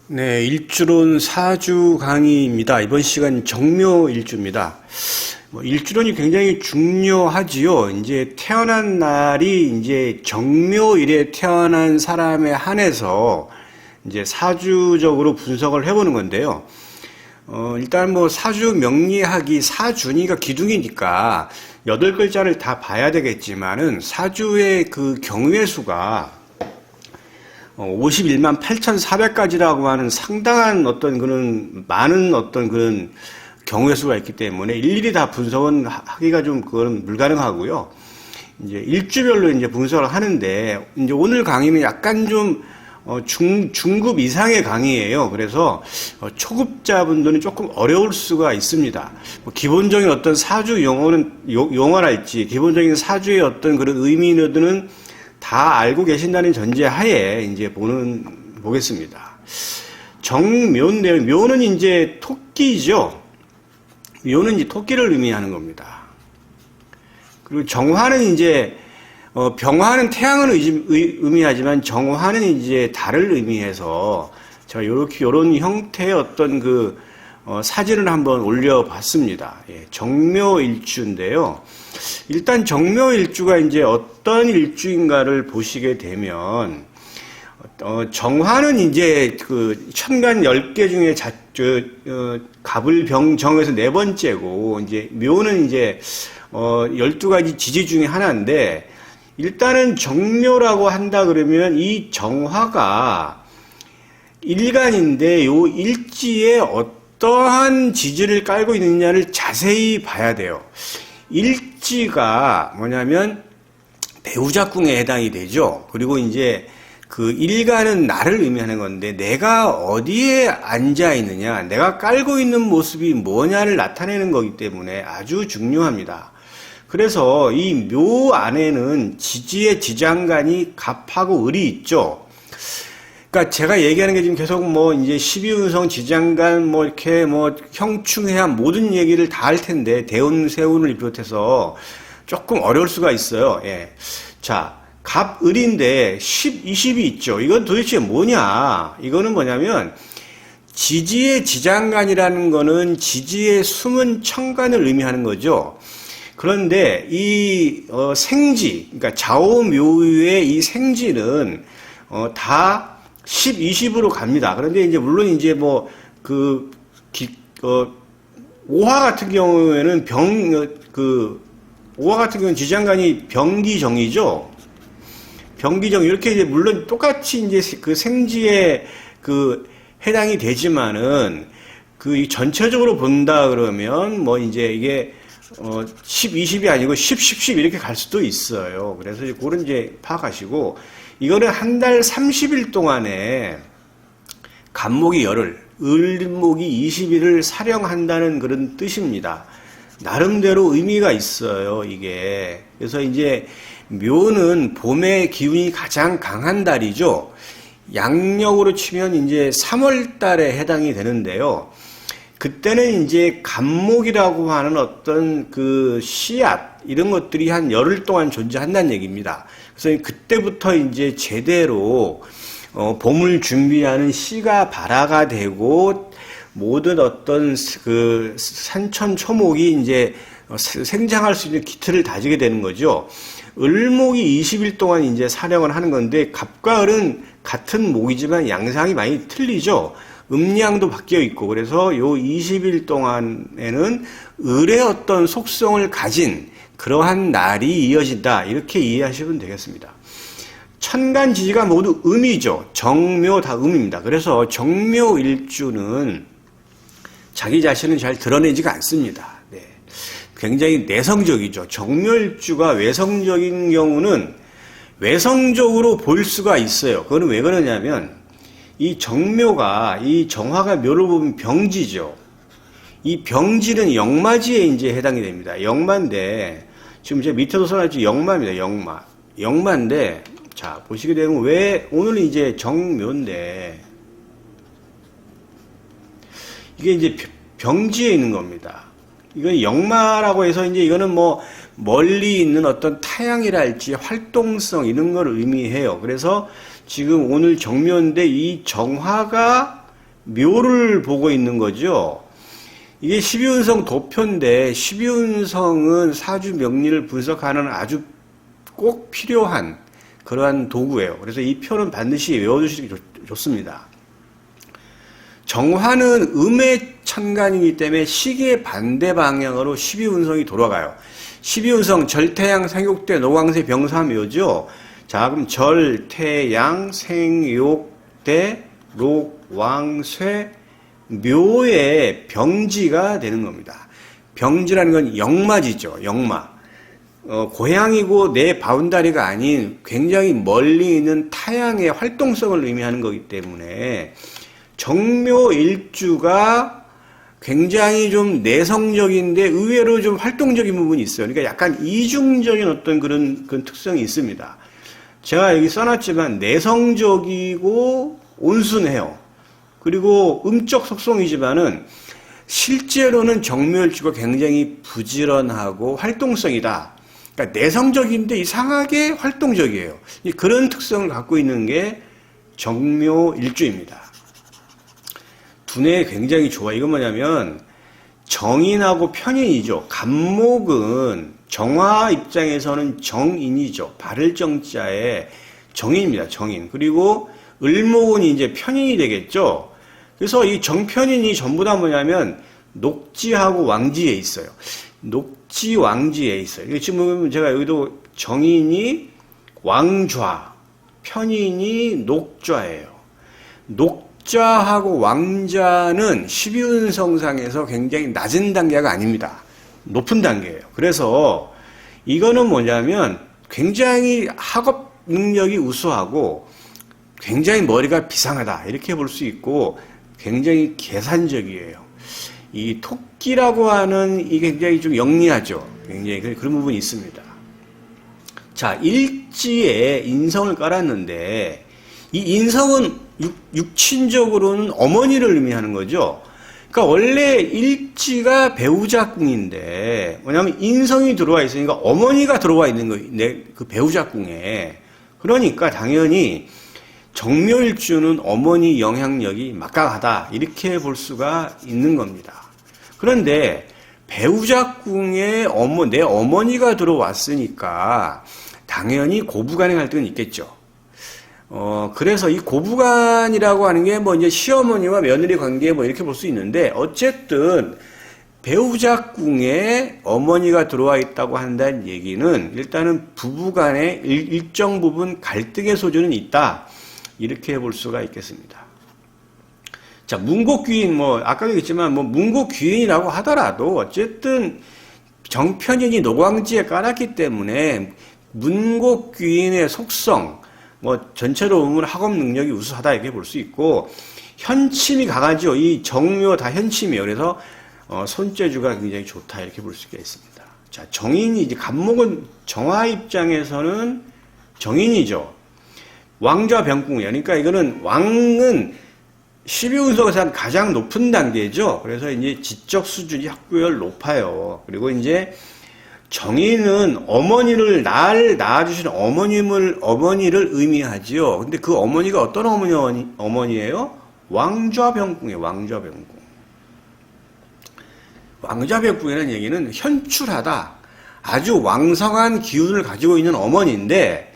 네, 일주론 사주 강의입니다. 이번 시간 정묘일주입니다. 일주론이 굉장히 중요하지요. 이제 태어난 날이 이제 정묘일에 태어난 사람에 한해서 이제 사주적으로 분석을 해보는 건데요. 일단 사주 명리학이 사주니까 기둥이니까 8글자를 다 봐야 되겠지만은 사주의 그 경우의 수가 51만 8,400가지라고 하는 상당한 어떤 그런 많은 어떤 그런 경우의 수가 있기 때문에 일일이 다 분석은 하기가 좀 그건 불가능하고요. 이제 일주별로 이제 분석을 하는데 이제 오늘 강의는 약간 좀 중급 이상의 강의예요. 그래서 초급자분들은 조금 어려울 수가 있습니다. 기본적인 어떤 사주 용어랄지 기본적인 사주의 어떤 그런 의미들은 다 알고 계신다는 전제하에 이제 보겠습니다. 정묘인데요. 묘는 이제 토끼죠. 묘는 이제 토끼를 의미하는 겁니다. 그리고 정화는 이제 병화는 태양을 의미하지만 정화는 이제 달을 의미해서 제가 요런 형태의 어떤 사진을 한번 올려봤습니다. 예, 정묘일주인데요. 일단 정묘일주가 이제 어떤 일주인가를 보시게 되면, 정화는 이제 천간 10개 중에 갑을병정에서 4번째고, 이제 묘는 이제 12가지 지지 중에 하나인데, 일단은 정묘라고 한다 그러면 이 정화가 일간인데 요 일지에 어떠한 지지를 깔고 있느냐를 자세히 봐야 돼요. 일지가 뭐냐면 배우작궁에 해당이 되죠. 그리고 이제 일간은 나를 의미하는 건데 내가 어디에 앉아 있느냐, 내가 깔고 있는 모습이 뭐냐를 나타내는 거기 때문에 아주 중요합니다. 그래서 이 묘 안에는 지지의 지장간이 갑하고 을이 있죠. 그러니까 제가 얘기하는 게 지금 계속 이제 12운성 지장간 이렇게 형충해야 모든 얘기를 다 할 텐데 대운 세운을 비롯해서 조금 어려울 수가 있어요. 예. 자, 갑 을인데 10, 20이 있죠. 이건 도대체 뭐냐? 이거는 뭐냐면 지지의 지장간이라는 거는 지지의 숨은 천간을 의미하는 거죠. 그런데 이 생지, 그러니까 좌오묘의 이 생지는 다 10, 20으로 갑니다. 그런데 이제 물론 이제 오화 같은 경우에는 오화 같은 경우는 지장간이 병기정이죠. 병기정 이렇게 이제 물론 똑같이 이제 생지에 해당이 되지만은 전체적으로 본다 그러면 이제 이게 10, 20이 아니고 10, 10, 10 이렇게 갈 수도 있어요. 그래서 그런 이제 파악하시고, 이거는 한 달 30일 동안에 간목이 열흘, 을목이 20일을 사령한다는 그런 뜻입니다. 나름대로 의미가 있어요, 이게. 그래서 이제 묘는 봄의 기운이 가장 강한 달이죠. 양력으로 치면 이제 3월 달에 해당이 되는데요. 그때는 이제 간목이라고 하는 어떤 씨앗, 이런 것들이 한 열흘 동안 존재한다는 얘기입니다. 그래서 그때부터 이제 제대로, 봄을 준비하는 씨가 발화가 되고, 모든 어떤 산천 초목이 이제 생장할 수 있는 기틀을 다지게 되는 거죠. 을목이 20일 동안 이제 사령을 하는 건데, 갑과 을은 같은 목이지만 양상이 많이 틀리죠. 음양도 바뀌어 있고, 그래서 요 20일 동안에는 을의 어떤 속성을 가진 그러한 날이 이어진다, 이렇게 이해하시면 되겠습니다. 천간 지지가 모두 음이죠. 정묘 다 음입니다. 그래서 정묘일주는 자기 자신을 잘 드러내지가 않습니다. 네. 굉장히 내성적이죠. 정묘일주가 외성적인 경우는 외성적으로 볼 수가 있어요. 그거는 왜 그러냐면 이 정묘가, 이 정화가 묘를 보면 병지죠. 이 병지는 역마지에 이제 해당이 됩니다. 역마인데, 지금 제 밑에도 써놨지, 역마입니다. 역마. 역마인데, 자, 보시게 되면 왜, 오늘은 이제 정묘인데, 이게 이제 병지에 있는 겁니다. 이건 역마라고 해서 이제 이거는 멀리 있는 어떤 타향이랄지 활동성 이런 걸 의미해요. 그래서 지금 오늘 정묘인데 이 정화가 묘를 보고 있는 거죠. 이게 12운성 도표인데 12운성은 사주 명리를 분석하는 아주 꼭 필요한 그러한 도구예요. 그래서 이 표는 반드시 외워두시기 좋습니다. 정화는 음의 천간이기 때문에 시계의 반대 방향으로 12운성이 돌아가요. 12운성 절태양 생욕대 노광세 병사묘죠. 자, 그럼 절태양 생욕대 록왕쇠 묘의 병지가 되는 겁니다. 병지라는 건 역마지죠. 역마. 고향이고 내 바운다리가 아닌 굉장히 멀리 있는 타향의 활동성을 의미하는 거기 때문에 정묘일주가 굉장히 좀 내성적인데 의외로 좀 활동적인 부분이 있어요. 그러니까 약간 이중적인 어떤 그런 특성이 있습니다. 제가 여기 써놨지만 내성적이고 온순해요. 그리고 음적 속성이지만은 실제로는 정묘일주가 굉장히 부지런하고 활동성이다. 그러니까 내성적인데 이상하게 활동적이에요. 그런 특성을 갖고 있는 게 정묘일주입니다. 두뇌 굉장히 좋아. 이건 뭐냐면 정인하고 편인이죠. 간목은 정화 입장에서는 정인이죠. 바를 정자에 정인입니다. 정인. 그리고 을목은 이제 편인이 되겠죠. 그래서 이 정편인이 전부 다 뭐냐면 녹지하고 왕지에 있어요. 녹지 왕지에 있어요. 지금 보면 제가 여기도 정인이 왕좌, 편인이 녹좌예요. 녹좌하고 왕좌는 12운성상에서 굉장히 낮은 단계가 아닙니다. 높은 단계예요. 그래서 이거는 뭐냐면 굉장히 학업 능력이 우수하고 굉장히 머리가 비상하다 이렇게 볼 수 있고 굉장히 계산적이에요. 이 토끼라고 하는 이게 굉장히 좀 영리하죠. 굉장히 그런 부분이 있습니다. 자, 일지에 인성을 깔았는데 이 인성은 육친적으로는 어머니를 의미하는 거죠. 그러니까 원래 일지가 배우자궁인데 뭐냐면 인성이 들어와 있으니까 어머니가 들어와 있는 거예요. 그 배우자궁에. 그러니까 당연히 정묘일주는 어머니 영향력이 막강하다 이렇게 볼 수가 있는 겁니다. 그런데 배우자궁에 내 어머니가 들어왔으니까 당연히 고부간의 갈등은 있겠죠. 그래서 이 고부간이라고 하는 게 뭐 이제 시어머니와 며느리 관계 뭐 이렇게 볼 수 있는데 어쨌든 배우자궁에 어머니가 들어와 있다고 한다는 얘기는 일단은 부부간에 일정 부분 갈등의 소지는 있다. 이렇게 볼 수가 있겠습니다. 자, 문곡귀인, 아까도 얘기했지만, 문곡귀인이라고 하더라도, 어쨌든, 정편인이 노광지에 깔았기 때문에, 문곡귀인의 속성, 전체로 보면 학업 능력이 우수하다, 이렇게 볼 수 있고, 현침이 강하죠. 이 정묘 다 현침이에요. 그래서, 손재주가 굉장히 좋다, 이렇게 볼 수가 있습니다. 자, 정인이, 이제, 간목은 정화 입장에서는 정인이죠. 왕좌 병궁이에요. 그러니까 이거는 왕은 12운석에서 가장 높은 단계죠. 그래서 이제 지적 수준이 학구열 높아요. 그리고 이제 정인은 어머니를 날 낳아주신 어머니를 의미하지요. 근데 그 어머니가 어떤 어머니예요? 왕좌 병궁이에요. 왕좌 병궁. 왕좌 병궁이라는 얘기는 현출하다. 아주 왕성한 기운을 가지고 있는 어머니인데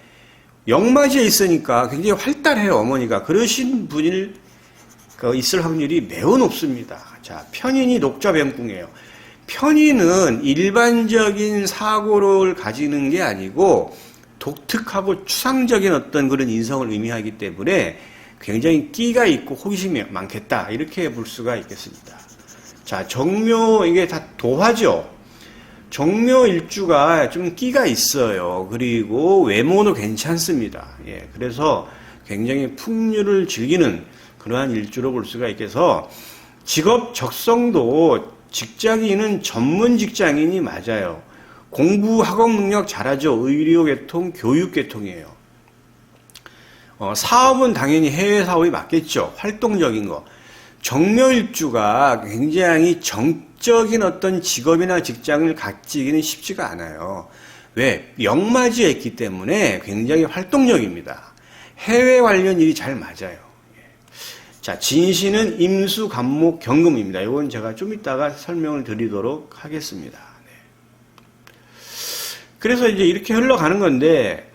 역마지에 있으니까 굉장히 활달해요, 어머니가. 그러신 분일 있을 확률이 매우 높습니다. 자, 편인이 녹좌병궁이에요. 편인은 일반적인 사고를 가지는 게 아니고 독특하고 추상적인 어떤 그런 인성을 의미하기 때문에 굉장히 끼가 있고 호기심이 많겠다. 이렇게 볼 수가 있겠습니다. 자, 정묘, 이게 다 도화죠. 정묘일주가 좀 끼가 있어요. 그리고 외모도 괜찮습니다. 예, 그래서 굉장히 풍류를 즐기는 그러한 일주로 볼 수가 있겠어. 직업 적성도 직장인은 전문 직장인이 맞아요. 공부 학업 능력 잘하죠. 의료계통, 교육계통이에요. 사업은 당연히 해외 사업이 맞겠죠. 활동적인 거. 정묘일주가 굉장히 정적인 어떤 직업이나 직장을 갖기는 쉽지가 않아요. 왜? 역마지에 있기 때문에 굉장히 활동적입니다. 해외 관련 일이 잘 맞아요. 자, 진신은 임수, 간목, 경금입니다. 이건 제가 좀 이따가 설명을 드리도록 하겠습니다. 네. 그래서 이제 이렇게 흘러가는 건데,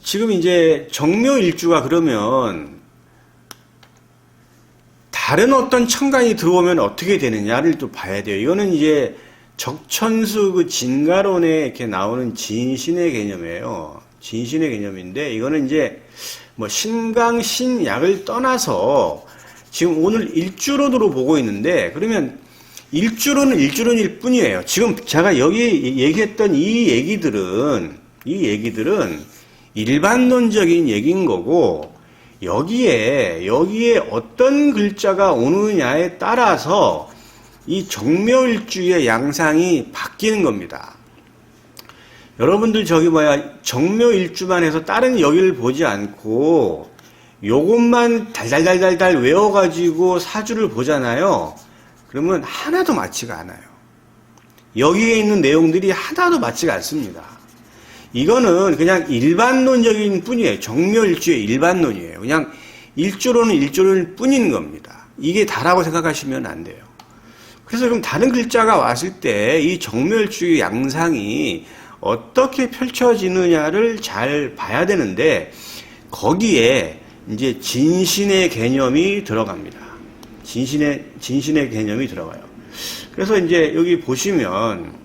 지금 이제 정묘일주가 그러면 다른 어떤 천간이 들어오면 어떻게 되느냐를 또 봐야 돼요. 이거는 이제 적천수 그 진가론에 이렇게 나오는 진신의 개념이에요. 진신의 개념인데, 이거는 이제 뭐 신강, 신약을 떠나서 지금 오늘 일주론으로 보고 있는데, 그러면 일주론은 일주론일 뿐이에요. 지금 제가 여기 얘기했던 이 얘기들은 일반론적인 얘기인 거고, 여기에 어떤 글자가 오느냐에 따라서 이 정묘일주의 양상이 바뀌는 겁니다. 여러분들 정묘일주만 해서 다른 여기를 보지 않고 요것만 달달달달달 외워가지고 사주를 보잖아요. 그러면 하나도 맞지가 않아요. 여기에 있는 내용들이 하나도 맞지가 않습니다. 이거는 그냥 일반론적인 뿐이에요. 정묘일주의 일반론이에요. 그냥 일주론은 일주론일 뿐인 겁니다. 이게 다라고 생각하시면 안 돼요. 그래서 그럼 다른 글자가 왔을 때 이 정묘일주의 양상이 어떻게 펼쳐지느냐를 잘 봐야 되는데, 거기에 이제 진신의 개념이 들어갑니다. 진신의 개념이 들어가요. 그래서 이제 여기 보시면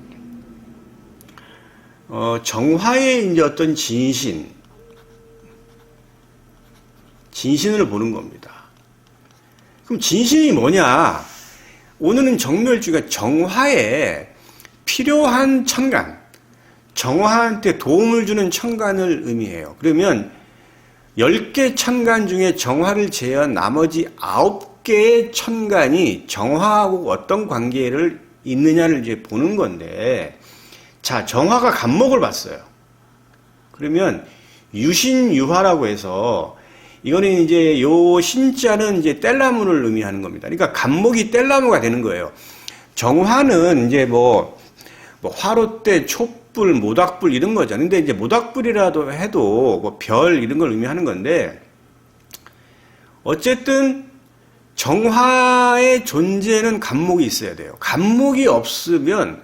정화의 이제 어떤 진신을 보는 겁니다. 그럼 진신이 뭐냐? 오늘은 정묘일주가 정화에 필요한 천간, 정화한테 도움을 주는 천간을 의미해요. 그러면 10개 천간 중에 정화를 제외한 나머지 9개의 천간이 정화하고 어떤 관계를 있느냐를 이제 보는 건데, 자, 정화가 간목을 봤어요. 그러면 유신유화라고 해서, 이거는 이제 요 신자는 이제 뗄나무를 의미하는 겁니다. 그러니까 간목이 뗄나무가 되는 거예요. 정화는 이제 뭐 화롯대, 촛불, 모닥불 이런 거죠. 근데 이제 모닥불이라도 해도 뭐 별 이런 걸 의미하는 건데, 어쨌든 정화의 존재는 간목이 있어야 돼요. 간목이 없으면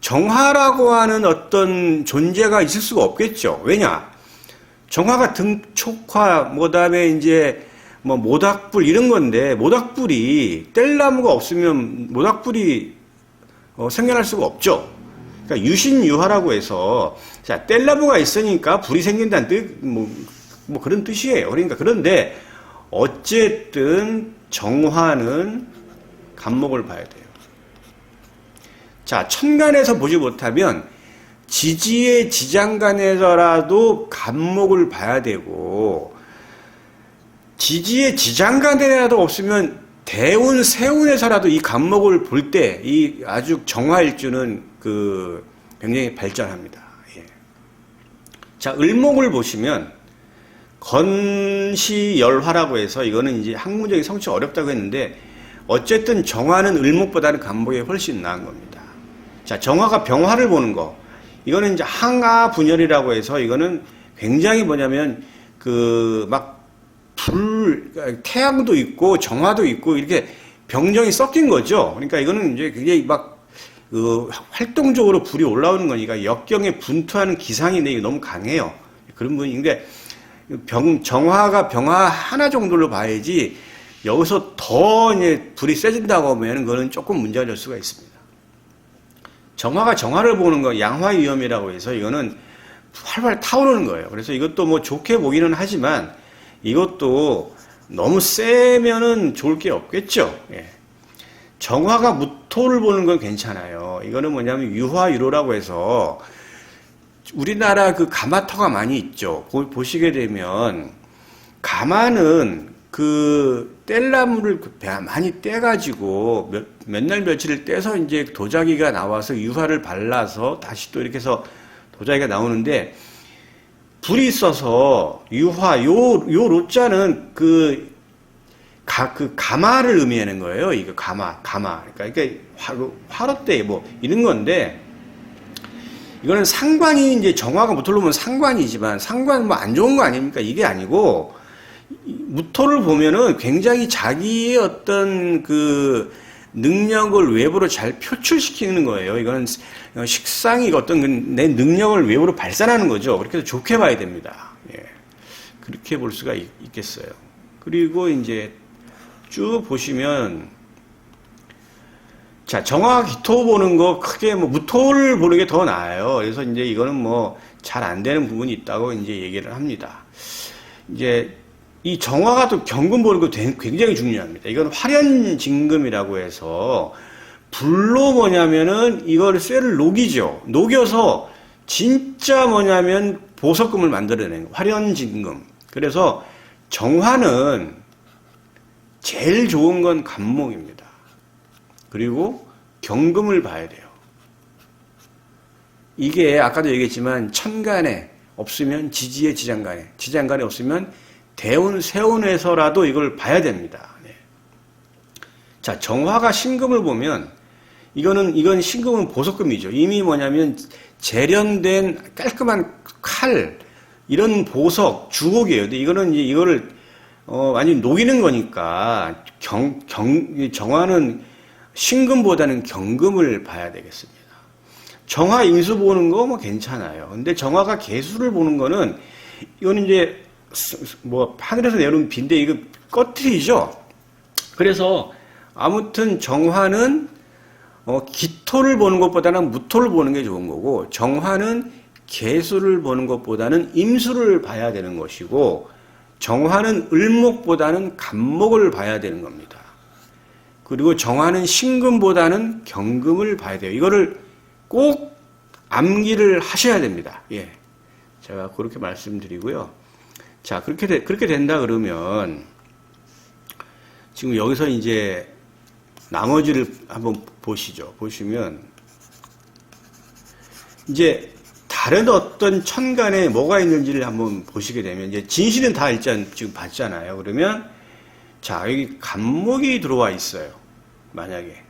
정화라고 하는 어떤 존재가 있을 수가 없겠죠. 왜냐? 정화가 등촉화, 그다음에 이제 뭐 모닥불 이런 건데, 모닥불이 뗄나무가 없으면 모닥불이 생겨날 수가 없죠. 그러니까 유신유화라고 해서, 자, 뗄나무가 있으니까 불이 생긴다는 뜻, 뭐 그런 뜻이에요. 그러니까 그런데 어쨌든 정화는 간목을 봐야 돼요. 자, 천간에서 보지 못하면 지지의 지장간에서라도 간목을 봐야 되고, 지지의 지장간에라도 없으면 대운, 세운에서라도 이 간목을 볼 때 이 아주 정화일주는 굉장히 발전합니다. 예. 자, 을목을 보시면 건시열화라고 해서, 이거는 이제 학문적인 성취가 어렵다고 했는데, 어쨌든 정화는 을목보다는 간목이 훨씬 나은 겁니다. 자, 정화가 병화를 보는 거, 이거는 이제 항아분열이라고 해서, 이거는 굉장히 뭐냐면 태양도 있고 정화도 있고 이렇게 병정이 섞인 거죠. 그러니까 이거는 이제 굉장히 활동적으로 불이 올라오는 거니까 역경에 분투하는 기상인데, 이게 너무 강해요. 그런 분인데, 정화가 병화 하나 정도로 봐야지, 여기서 더 이제 불이 세진다고 하면 그거는 조금 문제가 될 수가 있습니다. 정화가 정화를 보는 거, 양화위험이라고 해서 이거는 활활 타오르는 거예요. 그래서 이것도 뭐 좋게 보기는 하지만, 이것도 너무 세면은 좋을 게 없겠죠. 예. 정화가 무토를 보는 건 괜찮아요. 이거는 뭐냐면 유화유로라고 해서, 우리나라 가마터가 많이 있죠. 보시게 되면 가마는 뗄나무를 많이 떼가지고 몇 날 며칠을 떼서 이제 도자기가 나와서 유화를 발라서 다시 또 이렇게 해서 도자기가 나오는데, 불이 있어서 유화, 요 로자는 가마를 의미하는 거예요. 이거 가마. 그러니까 화롯대 뭐 이런 건데, 이거는 상관이 이제 정화가 못 올라오면 상관이지만, 상관 뭐 안 좋은 거 아닙니까? 이게 아니고, 무토를 보면은 굉장히 자기의 어떤 그 능력을 외부로 잘 표출시키는 거예요. 이거는 식상이 어떤 내 능력을 외부로 발산하는 거죠. 그렇게 해서 좋게 봐야 됩니다. 예. 그렇게 볼 수가 있겠어요. 그리고 이제 쭉 보시면, 자, 정화 기토 보는 거 크게 뭐 무토를 보는 게 더 나아요. 그래서 이제 이거는 뭐 잘 안 되는 부분이 있다고 이제 얘기를 합니다. 이제 이 정화가 또 경금 보는 거 굉장히 중요합니다. 이건 화련진금이라고 해서 불로 뭐냐면은 이걸 쇠를 녹이죠. 녹여서 진짜 뭐냐면 보석금을 만들어내는 거. 화련진금. 그래서 정화는 제일 좋은 건 간목입니다. 그리고 경금을 봐야 돼요. 이게 아까도 얘기했지만 천간에 없으면 지지에 지장간에, 지장간에 없으면 대운, 세운에서라도 이걸 봐야 됩니다. 네. 자, 정화가 신금을 보면 이건 신금은 보석금이죠. 이미 뭐냐면 재련된 깔끔한 칼, 이런 보석, 주곡이에요. 근데 이거는 이제 이거를 완전히 녹이는 거니까 정화는 신금보다는 경금을 봐야 되겠습니다. 정화 임수 보는 거 뭐 괜찮아요. 근데 정화가 개수를 보는 거는 이거는 이제 뭐 하늘에서 내려온 비인데 이거 꺼트리죠. 그래서 아무튼 정화는 기토를 보는 것보다는 무토를 보는 게 좋은 거고, 정화는 개수를 보는 것보다는 임수를 봐야 되는 것이고, 정화는 을목보다는 간목을 봐야 되는 겁니다. 그리고 정화는 신금보다는 경금을 봐야 돼요. 이거를 꼭 암기를 하셔야 됩니다. 예. 제가 그렇게 말씀드리고요. 자, 그렇게 된다 그러면, 지금 여기서 이제 나머지를 한번 보시죠. 보시면, 이제 다른 어떤 천간에 뭐가 있는지를 한번 보시게 되면, 이제 진실은 다 일단 지금 봤잖아요. 그러면, 자, 여기 간목이 들어와 있어요. 만약에.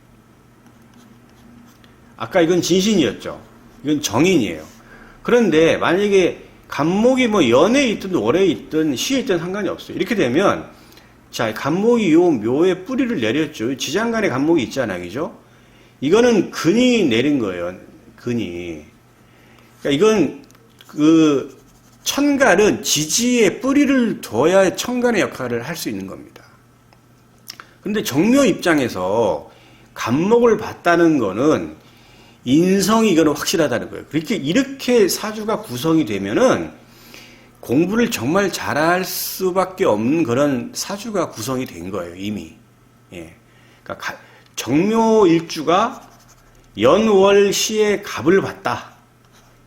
아까 이건 진신이었죠. 이건 정인이에요. 그런데 만약에 간목이 뭐 연에 있든 월에 있든 시에 있든 상관이 없어요. 이렇게 되면, 자, 간목이 요 묘에 뿌리를 내렸죠. 지장간에 간목이 있잖아요. 그죠? 이거는 근이 내린 거예요. 근이. 그러니까 이건 그 천간은 지지에 뿌리를 둬야 천간의 역할을 할 수 있는 겁니다. 근데 정묘 입장에서 간목을 봤다는 거는 인성이 이거는 확실하다는 거예요. 이렇게 사주가 구성이 되면은 공부를 정말 잘할 수밖에 없는 그런 사주가 구성이 된 거예요, 이미. 예. 그러니까 정묘 일주가 연월시에 갑을 봤다.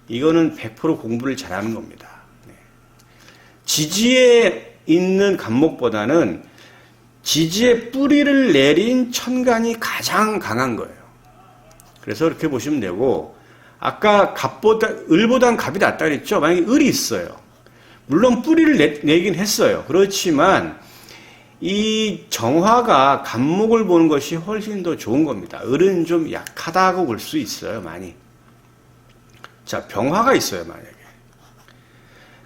이거는 100% 공부를 잘하는 겁니다. 네. 지지에 있는 간목보다는 지지에 뿌리를 내린 천간이 가장 강한 거예요. 그래서 이렇게 보시면 되고, 아까 을보단 갑이 낫다 그랬죠? 만약에 을이 있어요. 물론 뿌리를 내긴 했어요. 그렇지만 이 정화가 간목을 보는 것이 훨씬 더 좋은 겁니다. 을은 좀 약하다고 볼 수 있어요, 많이. 자, 병화가 있어요, 만약에.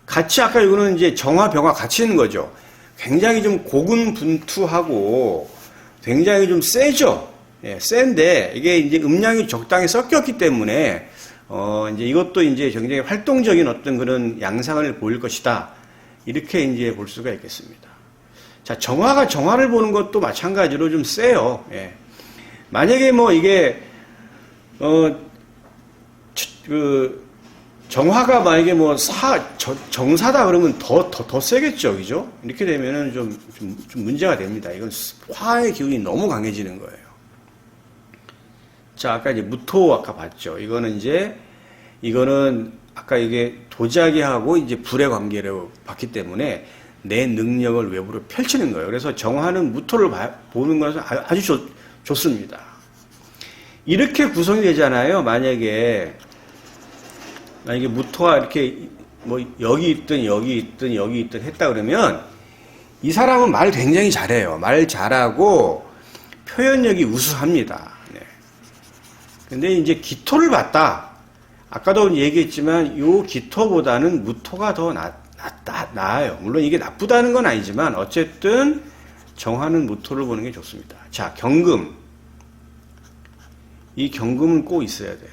같이 아까 이거는 이제 정화, 병화 같이 있는 거죠. 굉장히 좀 고군분투하고 굉장히 좀 세죠. 예, 센데 이게 이제 음양이 적당히 섞였기 때문에 이제 이것도 이제 굉장히 활동적인 어떤 그런 양상을 보일 것이다. 이렇게 이제 볼 수가 있겠습니다. 자, 정화가 정화를 보는 것도 마찬가지로 좀 세요. 예. 만약에 뭐 이게 정화가 만약에 뭐 정사다 그러면 더 세겠죠, 그죠? 이렇게 되면은 좀 문제가 됩니다. 이건 화의 기운이 너무 강해지는 거예요. 자, 아까 이제 무토 아까 봤죠. 이거는 아까 이게 도자기하고 이제 불의 관계로 봤기 때문에 내 능력을 외부로 펼치는 거예요. 그래서 정화는 무토를 보는 것은 아주 좋습니다. 이렇게 구성이 되잖아요. 만약에 무토가 이렇게 뭐 여기 있든 했다 그러면 이 사람은 말 굉장히 잘해요. 말 잘하고 표현력이 우수합니다. 네. 근데 이제 기토를 봤다. 아까도 얘기했지만 요 기토보다는 무토가 더 나아요. 물론 이게 나쁘다는 건 아니지만 어쨌든 정하는 모토를 보는 게 좋습니다. 자, 경금. 이 경금은 꼭 있어야 돼요.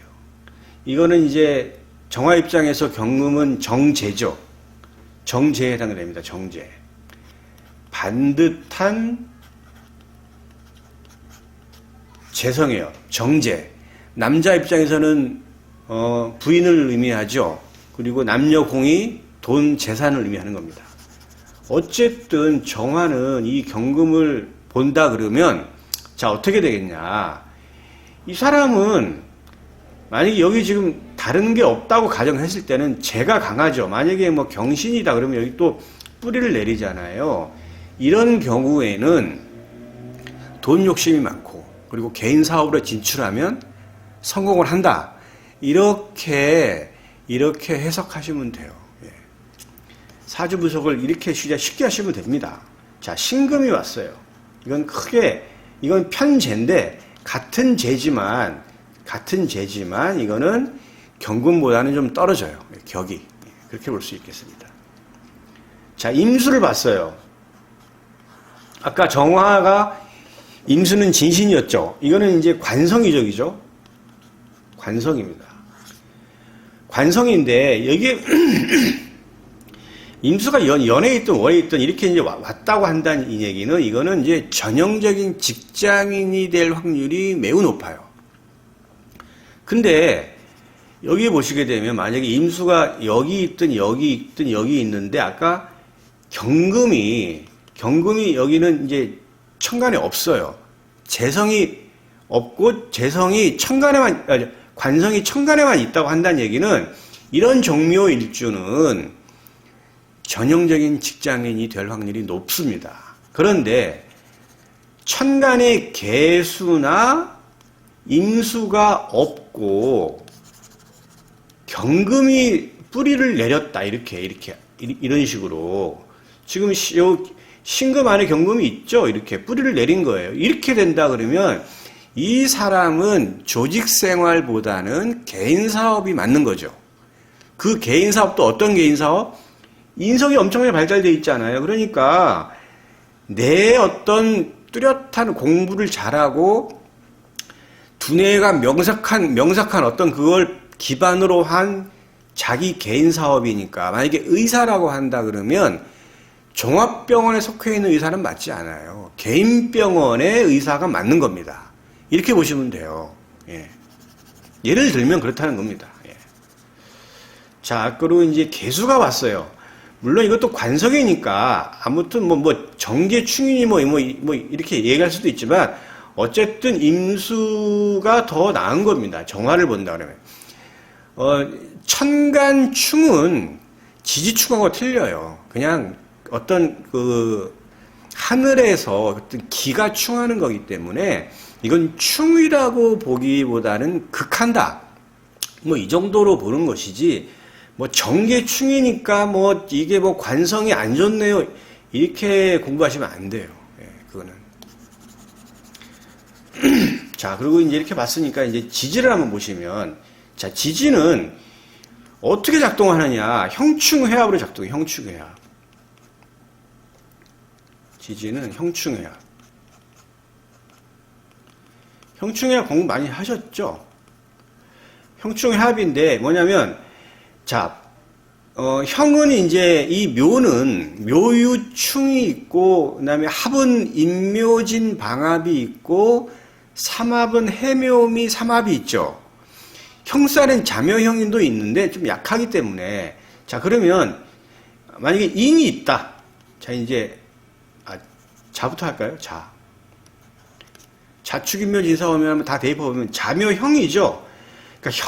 이거는 이제 정화 입장에서 경금은 정제죠. 정제에 해당됩니다. 정제. 반듯한 재성이에요. 정제. 남자 입장에서는 부인을 의미하죠. 그리고 남녀 공이 돈, 재산을 의미하는 겁니다. 어쨌든 정화는 이 경금을 본다 그러면 자, 어떻게 되겠냐. 이 사람은 만약에 여기 지금 다른 게 없다고 가정했을 때는 재가 강하죠. 만약에 뭐 경신이다 그러면 여기 또 뿌리를 내리잖아요. 이런 경우에는 돈 욕심이 많고 그리고 개인 사업으로 진출하면 성공을 한다. 이렇게 해석하시면 돼요. 예. 사주 분석을 이렇게 쉽게 하시면 됩니다. 자, 신금이 왔어요. 이건 편재인데 같은 재지만 이거는 경금보다는 좀 떨어져요. 격이. 그렇게 볼 수 있겠습니다. 자, 임수를 봤어요. 아까 정화가 임수는 진신이었죠. 이거는 이제 관성이적이죠. 관성입니다. 관성인데 여기에 임수가 연에 있든 월에 있든 이렇게 이제 왔다고 한다는 이 얘기는 이거는 이제 전형적인 직장인이 될 확률이 매우 높아요. 근데 여기 보시게 되면 만약에 임수가 여기 있든 여기 있는데 아까 경금이 여기는 이제 천간에 없어요. 재성이 없고 재성이 관성이 천간에만 있다고 한다는 얘기는 이런 종묘 일주는 전형적인 직장인이 될 확률이 높습니다. 그런데 천간에 개수나 임수가 없고 경금이 뿌리를 내렸다 이런 식으로 지금 신금 안에 경금이 있죠. 이렇게 뿌리를 내린 거예요. 이렇게 된다 그러면 이 사람은 조직 생활보다는 개인 사업이 맞는 거죠. 그 개인 사업도 어떤 개인 사업? 인성이 엄청나게 발달되어 있잖아요. 그러니까 내 어떤 뚜렷한 공부를 잘하고 두뇌가 명석한 어떤 그걸 기반으로 한 자기 개인 사업이니까 만약에 의사라고 한다 그러면 종합병원에 속해 있는 의사는 맞지 않아요. 개인 병원의 의사가 맞는 겁니다. 이렇게 보시면 돼요. 예. 예를 들면 그렇다는 겁니다. 예. 자, 그리고 이제 개수가 왔어요. 물론 이것도 관성이니까 아무튼 뭐 정계충이니 뭐 이렇게 얘기할 수도 있지만 어쨌든 임수가 더 나은 겁니다. 정화를 본다 그러면. 천간충은 지지충하고 틀려요. 그냥 어떤 하늘에서 어떤 기가 충하는 거기 때문에 이건 충이라고 보기보다는 극한다. 뭐 이 정도로 보는 것이지 뭐 정계충이니까 뭐 이게 뭐 관성이 안 좋네요. 이렇게 공부하시면 안 돼요. 예, 그거는. 자, 그리고 이제 이렇게 봤으니까 이제 지지를 한번 보시면 자, 지지는 어떻게 작동하느냐? 형충회합으로 작동해요. 형충회합. 지지는 형충회합. 형충회합 공부 많이 하셨죠? 형충회합인데 뭐냐면 자, 형은 이제 이 묘는 묘유충이 있고 그다음에 합은 인묘진 방합이 있고 삼합은 해묘미 삼합이 있죠. 형살은 자묘형인도 있는데 좀 약하기 때문에 자, 그러면 만약에 인이 있다. 자, 이제 자부터 할까요? 자. 자축인묘 진사오면 다 대입해보면 자묘형이죠. 그러니까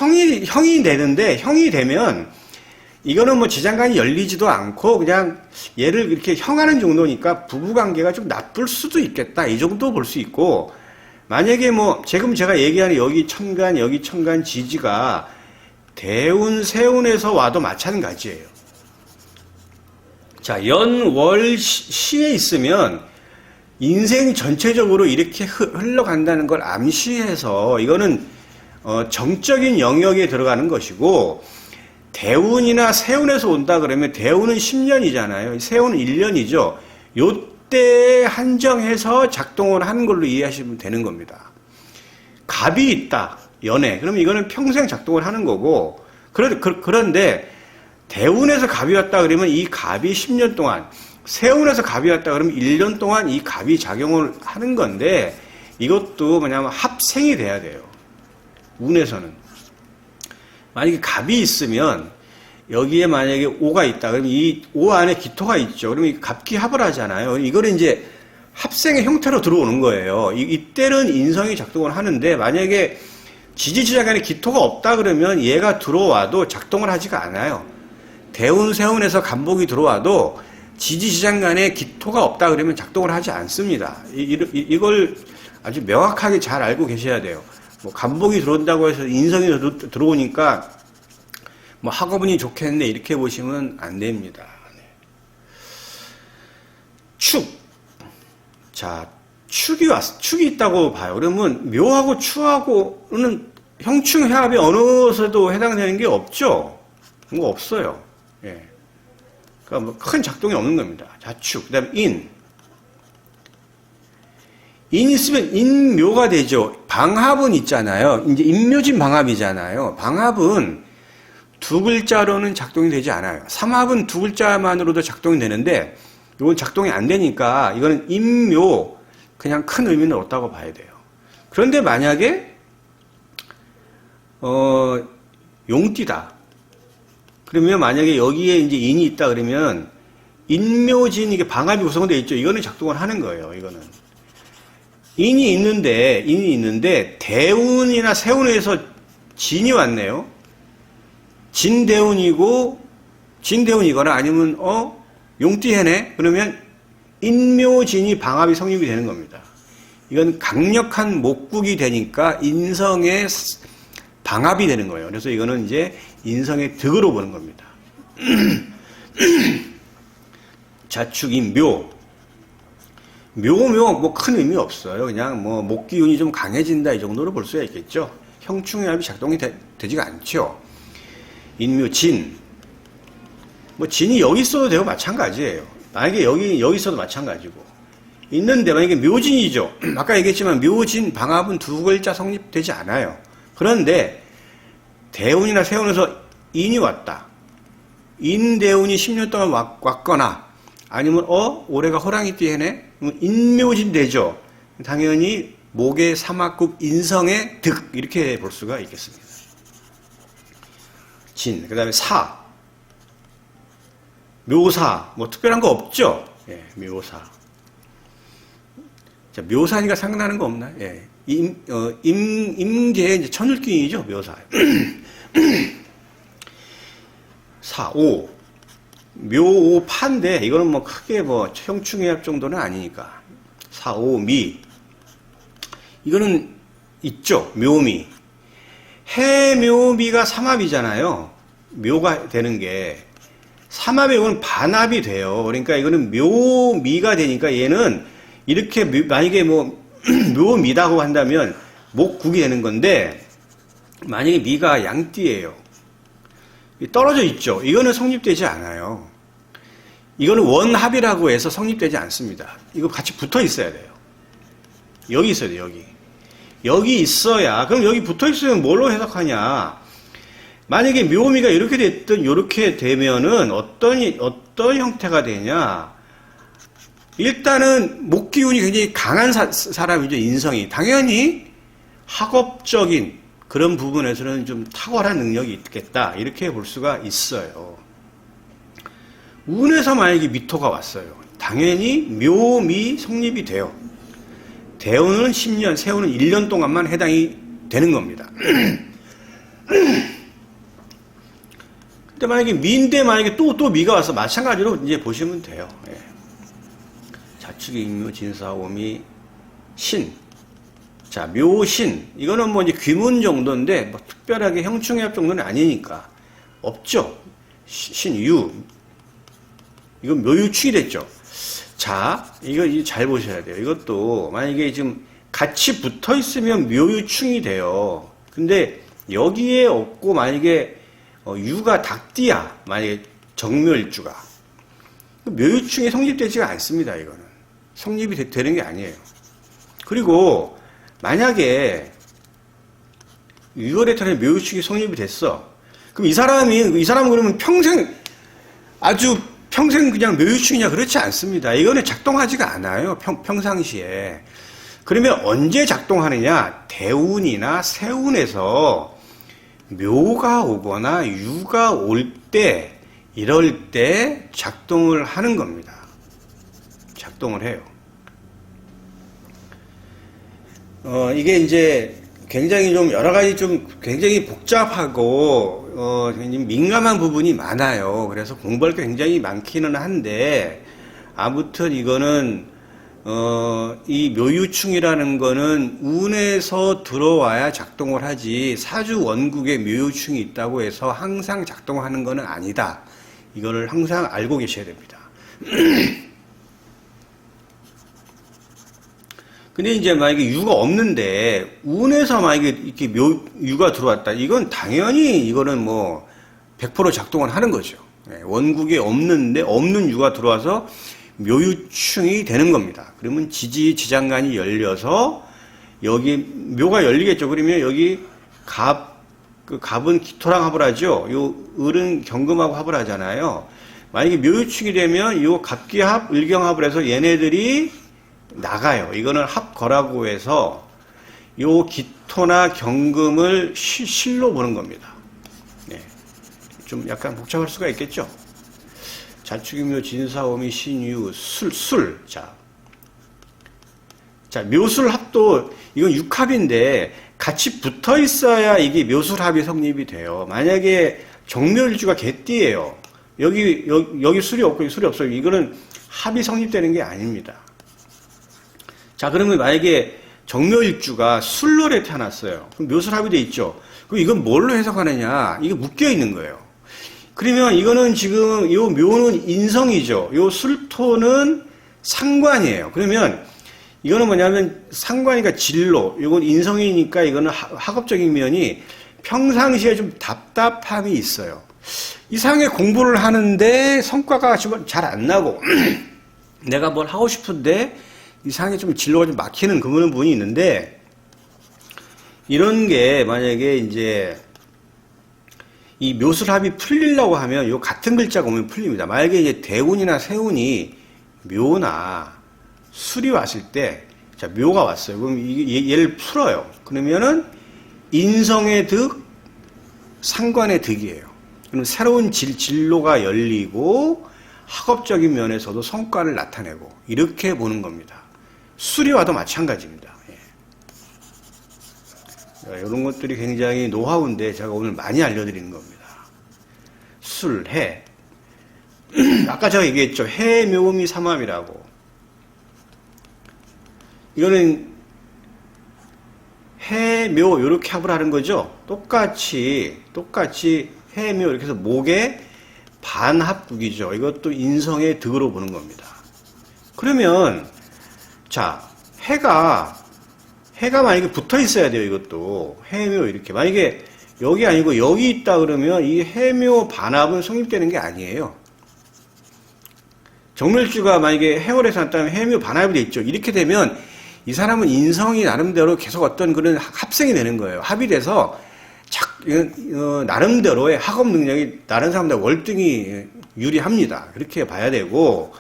형이 되는데 형이 되면 이거는 뭐 지장간이 열리지도 않고 그냥 얘를 이렇게 형하는 정도니까 부부관계가 좀 나쁠 수도 있겠다. 이 정도 볼 수 있고 만약에 뭐 지금 제가 얘기하는 여기 천간 지지가 대운 세운에서 와도 마찬가지예요. 자, 연, 시에 있으면 인생 전체적으로 이렇게 흘러간다는 걸 암시해서 이거는 정적인 영역에 들어가는 것이고 대운이나 세운에서 온다 그러면 대운은 10년이잖아요. 세운은 1년이죠. 요때 한정해서 작동을 하는 걸로 이해하시면 되는 겁니다. 갑이 있다. 연애. 그러면 이거는 평생 작동을 하는 거고, 그런데 대운에서 갑이 왔다 그러면 이 갑이 10년 동안, 세운에서 갑이 왔다 그러면 1년 동안 이 갑이 작용을 하는 건데, 이것도 뭐냐면 합생이 돼야 돼요. 운에서는. 만약에 갑이 있으면 여기에 만약에 오가 있다. 그러면 이 오 안에 기토가 있죠. 그러면 이 갑기합을 하잖아요. 이거는 이제 합생의 형태로 들어오는 거예요. 이때는 인성이 작동을 하는데 만약에 지지지장간에 기토가 없다 그러면 얘가 들어와도 작동을 하지가 않아요. 대운, 세운에서 간목이 들어와도 지지지장간에 기토가 없다 그러면 작동을 하지 않습니다. 이걸 아주 명확하게 잘 알고 계셔야 돼요. 뭐 간목이 들어온다고 해서 인성이 들어오니까 뭐 학업운이 좋겠네 이렇게 보시면 안 됩니다. 축. 자, 축이 있다고 봐요. 그러면 묘하고 추하고는 형충 해합이 어느서도 해당되는 게 없죠. 뭐 없어요. 예. 그러니까 뭐 큰 작동이 없는 겁니다. 자축. 그다음에 인. 인 있으면 인묘가 되죠. 방합은 있잖아요. 이제 인묘진 방합이잖아요. 방합은 두 글자로는 작동이 되지 않아요. 삼합은 두 글자만으로도 작동이 되는데 이건 작동이 안 되니까 이거는 인묘 그냥 큰 의미는 없다고 봐야 돼요. 그런데 만약에 용띠다. 그러면 만약에 여기에 이제 인이 있다 그러면 인묘진 이게 방합이 구성되어 있죠. 이거는 작동을 하는 거예요. 이거는 인이 있는데 대운이나 세운에서 진이 왔네요. 진대운이거나 아니면 용띠해네. 그러면 인묘진이 방합이 성립이 되는 겁니다. 이건 강력한 목국이 되니까 인성의 방합이 되는 거예요. 그래서 이거는 이제 인성의 득으로 보는 겁니다. 자축인 묘. 뭐 큰 의미 없어요. 그냥 뭐 목기운이 좀 강해진다 이 정도로 볼 수가 있겠죠. 형충합이 작동이 되지가 않죠. 인묘 진. 뭐 진이 여기 있어도 되고 마찬가지예요. 만약에 여기 있어도 마찬가지고. 있는데 만약에 묘진이죠. 아까 얘기했지만 묘진 방합은 두 글자 성립되지 않아요. 그런데 대운이나 세운에서 인이 왔다. 인대운이 10년 동안 왔거나 아니면 올해가 호랑이띠 해네. 인묘진 되죠. 당연히 목의 사막국 인성의 득 이렇게 볼 수가 있겠습니다. 진. 그다음에 사. 묘사. 뭐 특별한 거 없죠. 예, 묘사. 자, 묘사니까 생각나는 거 없나요? 예. 임계의 이제 천을기이죠, 묘사. 사, 오. 묘, 오, 파인데, 이거는 뭐 크게 뭐 형충해합 정도는 아니니까. 사, 오, 미. 이거는 있죠, 묘미. 해묘미가 삼합이잖아요. 묘가 되는 게. 삼합에 이거는 반합이 돼요. 그러니까 이거는 묘미가 되니까 얘는 이렇게 만약에 뭐 묘미다고 한다면 목국이 되는 건데 만약에 미가 양띠예요. 떨어져 있죠. 이거는 성립되지 않아요. 이거는 원합이라고 해서 성립되지 않습니다. 이거 같이 붙어 있어야 돼요. 여기 있어야 돼요. 여기 있어야. 그럼 여기 붙어 있으면 뭘로 해석하냐? 만약에 묘미가 이렇게 됐든 이렇게 되면은 어떤 형태가 되냐? 일단은 목기운이 굉장히 강한 사람이죠. 인성이. 당연히 학업적인 그런 부분에서는 좀 탁월한 능력이 있겠다. 이렇게 볼 수가 있어요. 운에서 만약에 미토가 왔어요. 당연히 묘미 성립이 돼요. 대운은 10년, 세운은 1년 동안만 해당이 되는 겁니다. 근데 만약에 미인데 만약에 또 미가 와서 마찬가지로 이제 보시면 돼요. 예. 자축이 임묘, 진사, 오미, 신. 자, 묘신. 이거는 뭐 이제 귀문 정도인데, 뭐 특별하게 형충해합 정도는 아니니까. 없죠. 신유. 이건 묘유축이 됐죠. 자, 이거 잘 보셔야 돼요. 이것도 만약에 지금 같이 붙어 있으면 묘유충이 돼요. 근데 여기에 없고 만약에 유가 닭띠야. 만약에 정묘일주가. 묘유충이 성립되지가 않습니다. 이거는. 성립이 되는 게 아니에요. 그리고 만약에 6월의 달에 묘유충이 성립이 됐어. 그럼 이 사람은 그러면 아주 평생 그냥 묘유충이냐? 그렇지 않습니다. 이거는 작동하지가 않아요. 평상시에. 그러면 언제 작동하느냐? 대운이나 세운에서 묘가 오거나 유가 올 때, 이럴 때 작동을 하는 겁니다. 작동을 해요. 이게 이제 굉장히 좀 여러 가지 좀 굉장히 복잡하고 민감한 부분이 많아요. 그래서 공부할 게 굉장히 많기는 한데 아무튼 이거는 이 묘유충이라는 거는 운에서 들어와야 작동을 하지 사주 원국에 묘유충이 있다고 해서 항상 작동하는 거는 아니다. 이거를 항상 알고 계셔야 됩니다. 근데 이제 만약에 유가 없는데 운에서 만약에 이렇게 유가 들어왔다. 이건 당연히 이거는 뭐 100% 작동을 하는 거죠. 원국에 없는 유가 들어와서 묘유충이 되는 겁니다. 그러면 지지지장간이 열려서 여기 묘가 열리겠죠. 그러면 여기 갑은 기토랑 합을 하죠. 요 을은 경금하고 합을 하잖아요. 만약에 묘유충이 되면 요 갑기합, 을경합을 해서 얘네들이 나가요. 이거는 합거라고 해서 요 기토나 경금을 실로 보는 겁니다. 네. 좀 약간 복잡할 수가 있겠죠. 자축이묘, 진사오미, 신유, 술. 자, 묘술합도 이건 육합인데 같이 붙어 있어야 이게 묘술합이 성립이 돼요. 만약에 정묘일주가 개띠예요. 여기 술이 없고 여기 술이 없어요. 이거는 합이 성립되는 게 아닙니다. 자, 그러면 만약에 정묘일주가 술월에 태어났어요. 그럼 묘술합이 돼 있죠. 그럼 이건 뭘로 해석하느냐? 이게 묶여 있는 거예요. 그러면 이거는 지금 요 묘는 인성이죠. 요 술토는 상관이에요. 그러면 이거는 뭐냐면 상관이니까 진로, 이건 인성이니까 이거는 학업적인 면이 평상시에 좀 답답함이 있어요. 이상하게 공부를 하는데 성과가 잘 안 나고 내가 뭘 하고 싶은데 이상하게 좀 진로가 좀 막히는 그런 부분이 있는데 이런 게 만약에 이제 이 묘술합이 풀리려고 하면 요 같은 글자가 오면 풀립니다. 만약에 이제 대운이나 세운이 묘나 술이 왔을 때, 자, 묘가 왔어요. 그럼 얘를 풀어요. 그러면은 인성의 득, 상관의 득이에요. 그럼 새로운 진로가 열리고 학업적인 면에서도 성과를 나타내고 이렇게 보는 겁니다. 술이 와도 마찬가지입니다. 이런 것들이 굉장히 노하우인데 제가 오늘 많이 알려드리는 겁니다. 술, 해. 아까 제가 얘기했죠. 해, 묘미, 삼합이라고. 이거는 해, 묘 이렇게 합을 하는 거죠. 똑같이 해, 묘 이렇게 해서 목의 반합국이죠. 이것도 인성의 득으로 보는 겁니다. 그러면 자, 해가 만약에 붙어 있어야 돼요. 이것도 해묘 이렇게 만약에 여기 아니고 여기 있다 그러면 이 해묘 반합은 성립되는 게 아니에요. 정멸주가 만약에 해월에서 났다면 해묘 반합이 돼 있죠. 이렇게 되면 이 사람은 인성이 나름대로 계속 어떤 그런 합성이 되는 거예요. 합이 돼서 나름대로의 학업 능력이 다른 사람보다 월등히 유리합니다. 그렇게 봐야 되고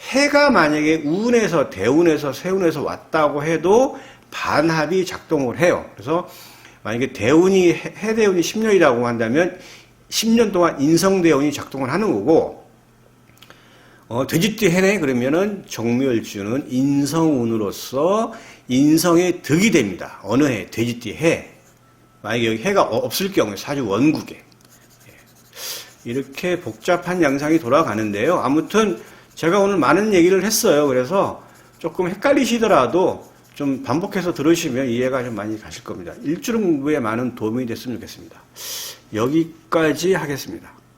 해가 만약에 운에서 대운에서 세운에서 왔다고 해도 반합이 작동을 해요. 그래서 만약에 대운이 해대운이 10년이라고 한다면 10년 동안 인성대운이 작동을 하는 거고 돼지띠 해네 그러면은 정묘일주는 인성운으로서 인성의 득이 됩니다. 어느 해? 돼지띠 해. 만약에 여기 해가 없을 경우에 사주 원국에 이렇게 복잡한 양상이 돌아가는데요. 아무튼 제가 오늘 많은 얘기를 했어요. 그래서 조금 헷갈리시더라도 좀 반복해서 들으시면 이해가 좀 많이 가실 겁니다. 일주일 공부에 많은 도움이 됐으면 좋겠습니다. 여기까지 하겠습니다.